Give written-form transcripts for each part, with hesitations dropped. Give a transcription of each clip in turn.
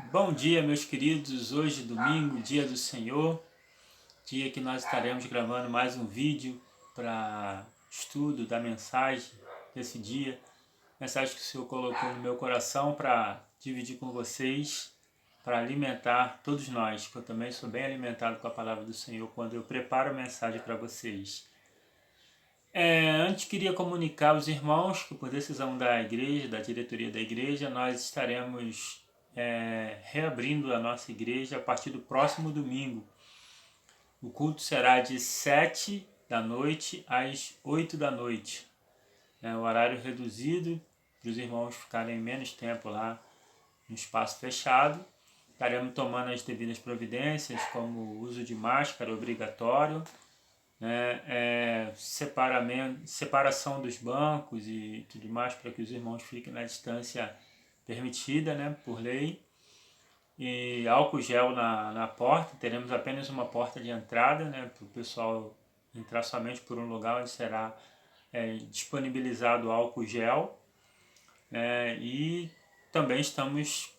Bom dia, meus queridos. Hoje, domingo, dia do Senhor, dia que nós estaremos gravando mais um vídeo para estudo da mensagem desse dia. Mensagem que o Senhor colocou no meu coração para dividir com vocês, para alimentar todos nós, que eu também sou bem alimentado com a palavra do Senhor quando eu preparo a mensagem para vocês. Antes queria comunicar aos irmãos que por decisão da igreja, da diretoria da igreja, nós estaremos reabrindo a nossa igreja a partir do próximo domingo. O culto será de 7 da noite às 8 da noite. O horário reduzido para os irmãos ficarem menos tempo lá no espaço fechado. Estaremos tomando as devidas providências, como o uso de máscara obrigatório, separação dos bancos e tudo mais para que os irmãos fiquem na distância permitida, por lei, e álcool gel na porta. Teremos apenas uma porta de entrada, para o pessoal entrar somente por um lugar onde será disponibilizado álcool gel, e também estamos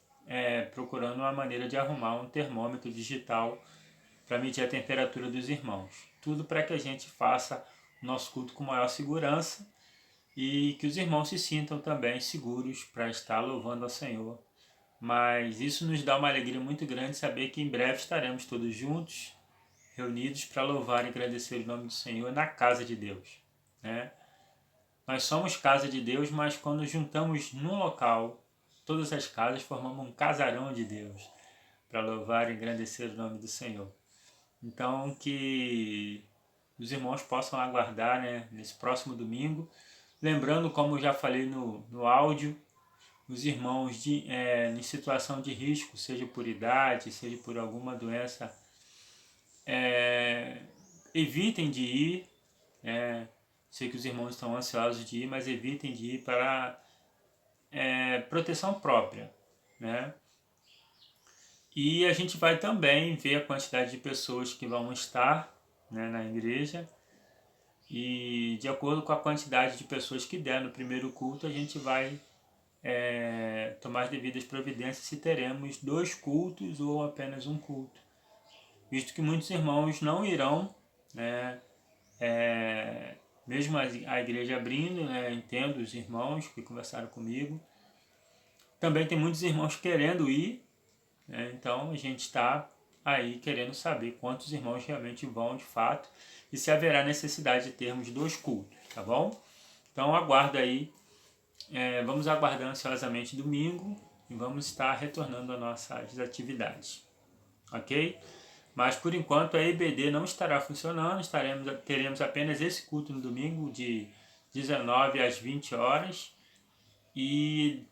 procurando uma maneira de arrumar um termômetro digital para medir a temperatura dos irmãos. Tudo para que a gente faça o nosso culto com maior segurança e que os irmãos se sintam também seguros para estar louvando ao Senhor. Mas isso nos dá uma alegria muito grande saber que em breve estaremos todos juntos, reunidos para louvar e agradecer o nome do Senhor na casa de Deus. Nós somos casa de Deus, mas quando juntamos num local, todas as casas formamos um casarão de Deus para louvar e agradecer o nome do Senhor. Então, que os irmãos possam aguardar nesse próximo domingo. Lembrando, como já falei no áudio, os irmãos em situação de risco, seja por idade, seja por alguma doença, evitem de ir. Sei que os irmãos estão ansiosos de ir, mas evitem de ir para proteção própria. E a gente vai também ver a quantidade de pessoas que vão estar na igreja. E de acordo com a quantidade de pessoas que der no primeiro culto, a gente vai tomar as devidas providências se teremos 2 cultos ou apenas um culto. Visto que muitos irmãos não irão, mesmo a igreja abrindo, entendo os irmãos que conversaram comigo. Também tem muitos irmãos querendo ir. Então a gente está aí querendo saber quantos irmãos realmente vão de fato e se haverá necessidade de termos 2 cultos, tá bom? Então aguarda aí, vamos aguardar ansiosamente domingo e vamos estar retornando às nossas atividades, ok? Mas por enquanto a EBD não estará funcionando, teremos apenas esse culto no domingo de 19 às 20 horas e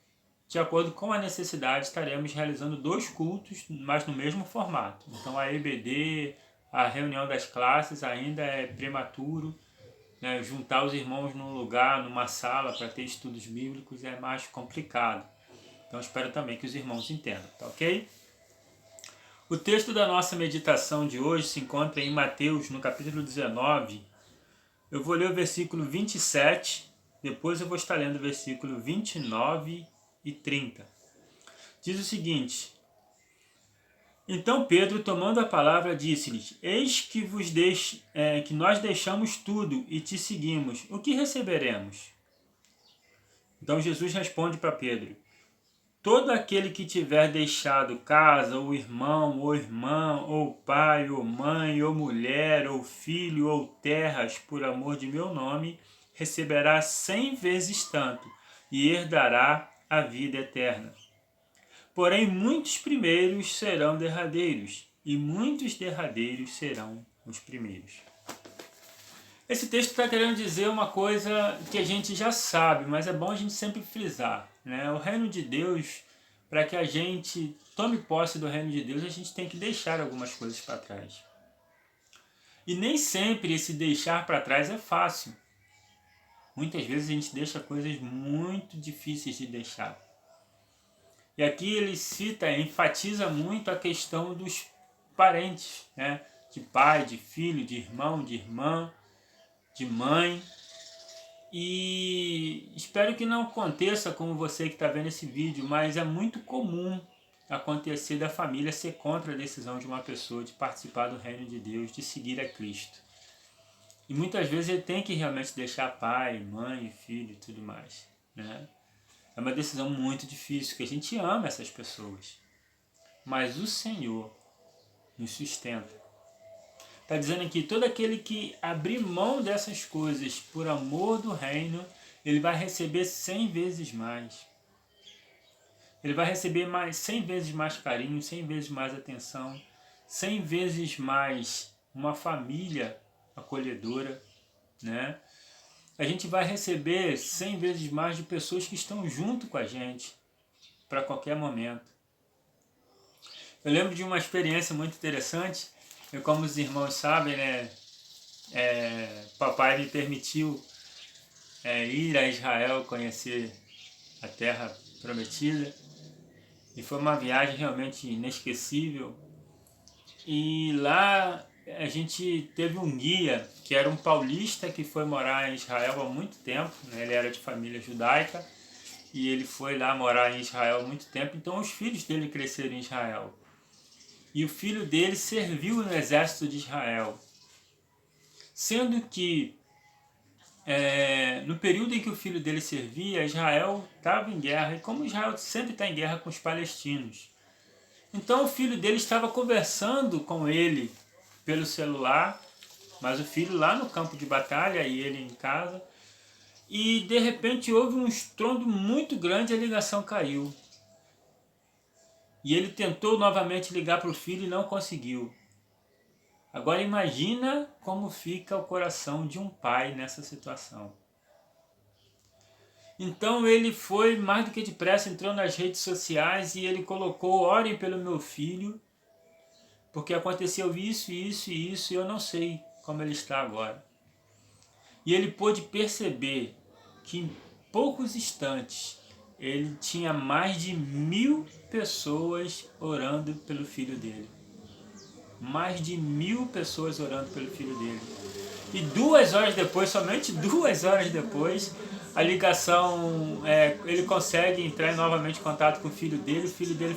de acordo com a necessidade, estaremos realizando 2 cultos, mas no mesmo formato. Então a EBD, a reunião das classes ainda é prematuro. Juntar os irmãos num lugar, numa sala para ter estudos bíblicos é mais complicado. Então espero também que os irmãos entendam, tá ok? O texto da nossa meditação de hoje se encontra em Mateus, no capítulo 19. Eu vou ler o versículo 27, depois eu vou estar lendo o versículo 29 e 30. Diz o seguinte: Então Pedro, tomando a palavra, disse-lhes: Eis que que nós deixamos tudo e te seguimos. O que receberemos? Então Jesus responde para Pedro: Todo aquele que tiver deixado casa, ou irmão, ou irmã, ou pai, ou mãe, ou mulher, ou filho, ou terras, por amor de meu nome, receberá 100 vezes tanto e herdará a vida eterna. Porém, muitos primeiros serão derradeiros, e muitos derradeiros serão os primeiros. Esse texto está querendo dizer uma coisa que a gente já sabe, mas é bom a gente sempre frisar. O reino de Deus, para que a gente tome posse do reino de Deus, a gente tem que deixar algumas coisas para trás. E nem sempre esse deixar para trás é fácil. Muitas vezes a gente deixa coisas muito difíceis de deixar. E aqui ele enfatiza muito a questão dos parentes, de pai, de filho, de irmão, de irmã, de mãe. E espero que não aconteça com você que está vendo esse vídeo, mas é muito comum acontecer da família ser contra a decisão de uma pessoa de participar do reino de Deus, de seguir a Cristo. E muitas vezes ele tem que realmente deixar pai, mãe, filho e tudo mais, né? É uma decisão muito difícil, que a gente ama essas pessoas. Mas o Senhor nos sustenta. Está dizendo aqui, todo aquele que abrir mão dessas coisas por amor do reino, ele vai receber 100 vezes mais. Ele vai receber 100 vezes mais carinho, 100 vezes mais atenção, 100 vezes mais uma família acolhedora, né? A gente vai receber 100 vezes mais de pessoas que estão junto com a gente para qualquer momento. Eu lembro de uma experiência muito interessante. Eu, como os irmãos sabem, né, papai me permitiu ir a Israel conhecer a terra prometida. E foi uma viagem realmente inesquecível. E lá a gente teve um guia, que era um paulista que foi morar em Israel há muito tempo, né? Ele era de família judaica e ele foi lá morar em Israel há muito tempo. Então os filhos dele cresceram em Israel. E o filho dele serviu no exército de Israel. Sendo que no período em que o filho dele servia, Israel estava em guerra. E como Israel sempre está em guerra com os palestinos. Então o filho dele estava conversando com ele pelo celular, mas o filho lá no campo de batalha e ele em casa. E de repente houve um estrondo muito grande e a ligação caiu. E ele tentou novamente ligar para o filho e não conseguiu. Agora imagina como fica o coração de um pai nessa situação. Então ele foi mais do que depressa, entrou nas redes sociais e ele colocou: orem pelo meu filho, porque aconteceu isso, isso e isso, e eu não sei como ele está agora. E ele pôde perceber que em poucos instantes ele tinha mais de 1000 pessoas orando pelo filho dele. Mais de 1000 pessoas orando pelo filho dele. E 2 horas depois, somente 2 horas depois, a ligação, ele consegue entrar novamente em contato com o filho dele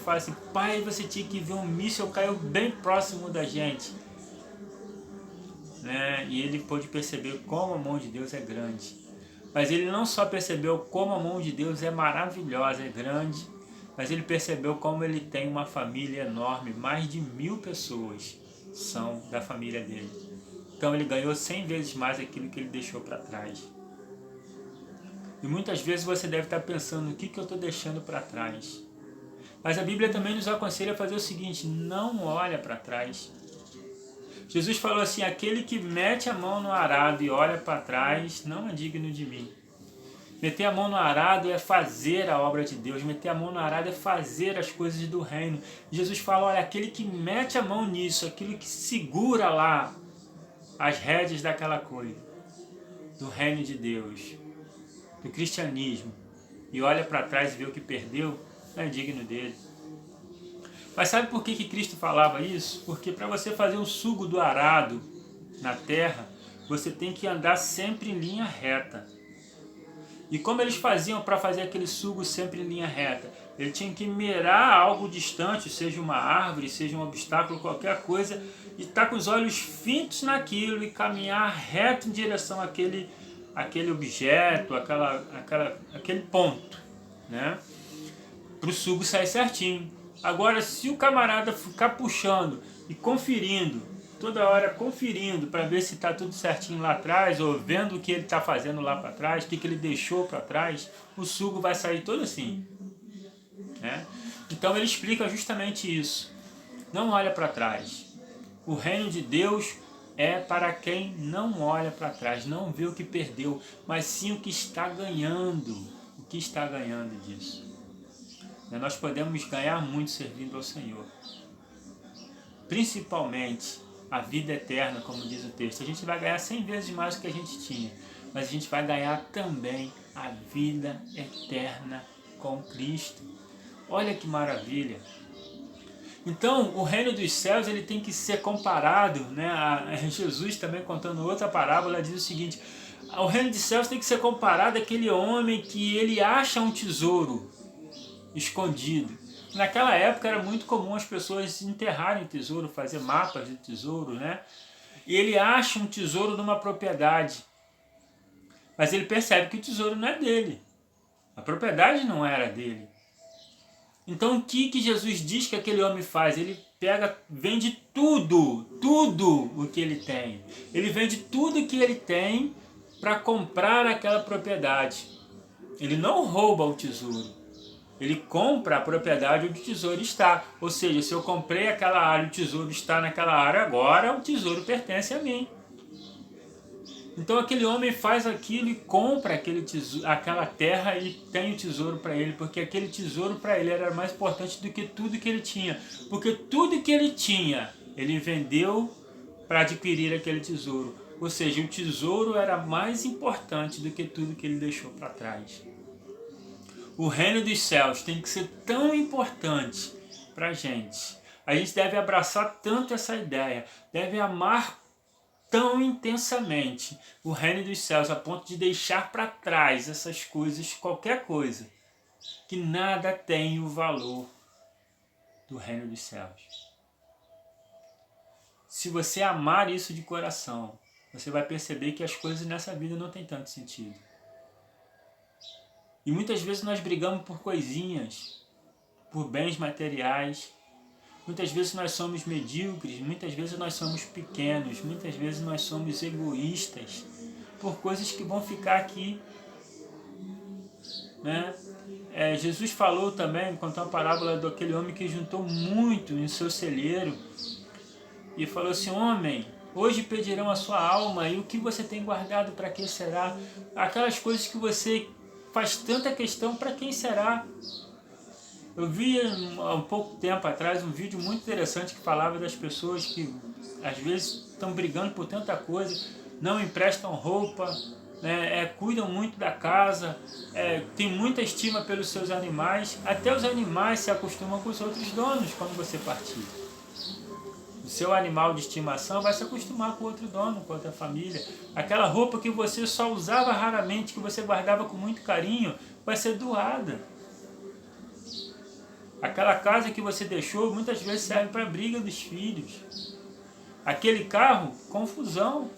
fala assim: pai, você tinha que ver um míssil, caiu bem próximo da gente. Né? E ele pôde perceber como a mão de Deus é grande. Mas ele não só percebeu como a mão de Deus é maravilhosa, é grande, mas ele percebeu como ele tem uma família enorme, mais de 1000 pessoas são da família dele. Então ele ganhou 100 vezes mais aquilo que ele deixou para trás. E muitas vezes você deve estar pensando: o que eu estou deixando para trás? Mas a Bíblia também nos aconselha a fazer o seguinte: não olha para trás. Jesus falou assim: aquele que mete a mão no arado e olha para trás não é digno de mim. Meter a mão no arado é fazer a obra de Deus. Meter a mão no arado é fazer as coisas do reino. Jesus fala: olha, aquele que mete a mão nisso, aquele que segura lá as rédeas daquela coisa, do reino de Deus, do cristianismo, e olha para trás e vê o que perdeu, não é digno dele. Mas sabe por que Cristo falava isso? Porque para você fazer um sugo do arado na terra, você tem que andar sempre em linha reta. E como eles faziam para fazer aquele sugo sempre em linha reta? Ele tinha que mirar algo distante, seja uma árvore, seja um obstáculo, qualquer coisa, e estar com os olhos fitos naquilo e caminhar reto em direção àquele objeto, aquele ponto, né? Para o sugo sair certinho. Agora, se o camarada ficar puxando e conferindo, toda hora conferindo para ver se está tudo certinho lá atrás, ou vendo o que ele está fazendo lá para trás, o que ele deixou para trás, o sugo vai sair todo assim. Né? Então ele explica justamente isso. Não olha para trás. O reino de Deus é para quem não olha para trás, não vê o que perdeu, mas sim o que está ganhando. O que está ganhando disso. Nós podemos ganhar muito servindo ao Senhor. Principalmente a vida eterna, como diz o texto. A gente vai ganhar 100 vezes mais do que a gente tinha. Mas a gente vai ganhar também a vida eterna com Cristo. Olha que maravilha. Então, o reino dos céus ele tem que ser comparado, né? Jesus também contando outra parábola diz o seguinte: o reino dos céus tem que ser comparado àquele homem que ele acha um tesouro escondido. Naquela época era muito comum as pessoas enterrarem tesouro, fazer mapas de tesouro, né? E ele acha um tesouro numa propriedade, mas ele percebe que o tesouro não é dele. A propriedade não era dele. Então o que Jesus diz que aquele homem faz? Ele pega, vende tudo o que ele tem. Ele vende tudo que ele tem para comprar aquela propriedade. Ele não rouba o tesouro. Ele compra a propriedade onde o tesouro está. Ou seja, se eu comprei aquela área, o tesouro está naquela área, agora o tesouro pertence a mim. Então aquele homem faz aquilo e compra aquela terra e tem o tesouro para ele, porque aquele tesouro para ele era mais importante do que tudo que ele tinha. Porque tudo que ele tinha, ele vendeu para adquirir aquele tesouro. Ou seja, o tesouro era mais importante do que tudo que ele deixou para trás. O reino dos céus tem que ser tão importante para a gente. A gente deve abraçar tanto essa ideia, deve amar tão intensamente o reino dos céus a ponto de deixar para trás essas coisas, qualquer coisa, que nada tem o valor do reino dos céus. Se você amar isso de coração, você vai perceber que as coisas nessa vida não têm tanto sentido. E muitas vezes nós brigamos por coisinhas, por bens materiais. Muitas vezes nós somos medíocres, muitas vezes nós somos pequenos, muitas vezes nós somos egoístas por coisas que vão ficar aqui, né? Jesus falou também, contou a parábola daquele homem que juntou muito em seu celeiro e falou assim: homem, hoje pedirão a sua alma e o que você tem guardado, para que será? Aquelas coisas que você faz tanta questão, para quem será? Eu vi há um pouco tempo atrás um vídeo muito interessante que falava das pessoas que às vezes estão brigando por tanta coisa, não emprestam roupa, né, cuidam muito da casa, tem muita estima pelos seus animais, até os animais se acostumam com os outros donos quando você partir. O seu animal de estimação vai se acostumar com outro dono, com outra família. Aquela roupa que você só usava raramente, que você guardava com muito carinho, vai ser doada. Aquela casa que você deixou muitas vezes serve para a briga dos filhos. Aquele carro, confusão.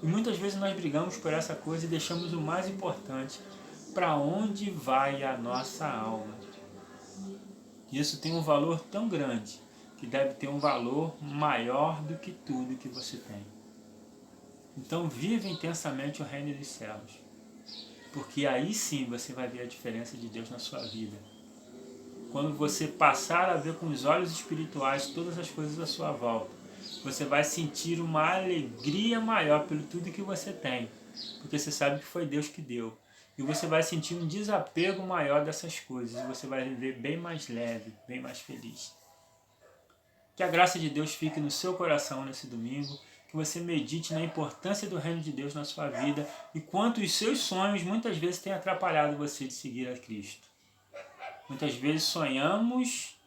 E muitas vezes nós brigamos por essa coisa e deixamos o mais importante: para onde vai a nossa alma? Isso tem um valor tão grande que deve ter um valor maior do que tudo que você tem. Então vive intensamente o reino dos céus, porque aí sim você vai ver a diferença de Deus na sua vida. Quando você passar a ver com os olhos espirituais todas as coisas à sua volta, você vai sentir uma alegria maior pelo tudo que você tem, porque você sabe que foi Deus que deu. E você vai sentir um desapego maior dessas coisas, e você vai viver bem mais leve, bem mais feliz. Que a graça de Deus fique no seu coração nesse domingo, que você medite na importância do reino de Deus na sua vida e quanto os seus sonhos muitas vezes têm atrapalhado você de seguir a Cristo. Muitas vezes sonhamos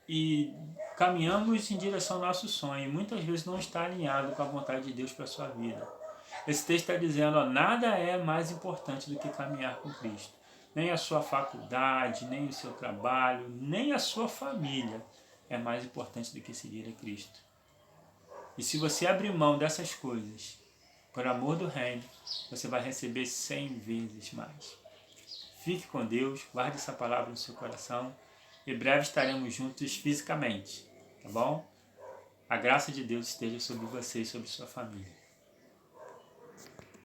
e caminhamos em direção ao nosso sonho, e muitas vezes não está alinhado com a vontade de Deus para a sua vida. Esse texto está dizendo, nada é mais importante do que caminhar com Cristo. Nem a sua faculdade, nem o seu trabalho, nem a sua família é mais importante do que seguir a Cristo. E se você abrir mão dessas coisas, por amor do reino, você vai receber 100 vezes mais. Fique com Deus, guarde essa palavra no seu coração. Em breve estaremos juntos fisicamente, tá bom? A graça de Deus esteja sobre você e sobre sua família.